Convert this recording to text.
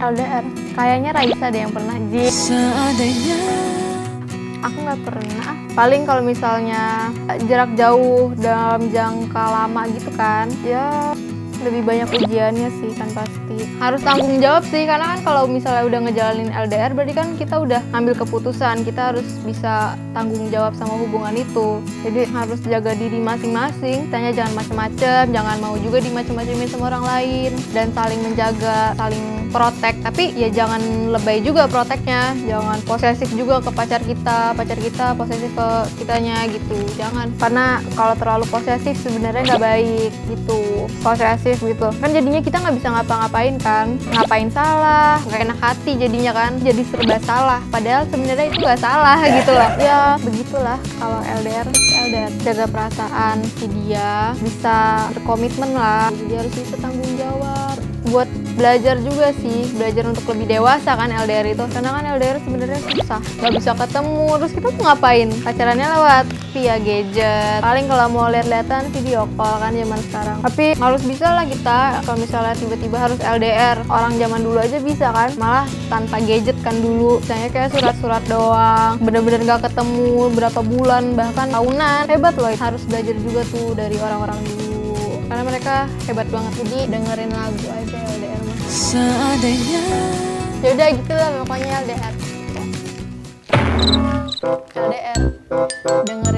LDR. Kayaknya Raisa deh yang pernah. Seandainya Aku nggak pernah. Paling kalau misalnya jarak jauh dalam jangka lama gitu kan, ya lebih banyak ujiannya sih kan pasti. Harus tanggung jawab sih, karena kan kalau misalnya udah ngejalanin LDR berarti kan kita udah ambil keputusan, kita harus bisa tanggung jawab sama hubungan itu. Jadi harus jaga diri masing-masing, tanya jangan macem-macem, jangan mau juga dimacem-macemin sama orang lain, dan saling menjaga, saling protek. Tapi ya jangan lebay juga proteknya, jangan posesif juga ke pacar kita posesif ke kitanya gitu, jangan. Karena kalau terlalu posesif sebenarnya nggak baik gitu, posesif gitu kan jadinya kita nggak bisa ngapa-ngapain kan, ngapain salah, nggak enak hati jadinya kan, jadi serba salah padahal sebenarnya itu nggak salah gitu loh. Ya begitulah kalau LDR. Jaga perasaan si dia, bisa berkomitmen lah, jadi harus bisa tanggung jawab. Buat belajar juga sih, belajar untuk lebih dewasa kan LDR itu, karena kan LDR sebenarnya susah, nggak bisa ketemu, terus kita tuh ngapain, pacarannya lewat via gadget, paling kalau mau lihat-lihatan video call kan zaman sekarang. Tapi harus bisa lah kita, kalau misalnya tiba-tiba harus LDR, orang zaman dulu aja bisa kan, malah tanpa gadget kan dulu, misalnya kayak surat-surat doang, bener-bener nggak ketemu berapa bulan bahkan tahunan. Hebat loh, harus belajar juga tuh dari orang-orang dulu, karena mereka hebat banget. Jadi dengerin lagu aja LDR mah. seandainya Yaudah gitu lah pokoknya LDR. LDR. Dengerin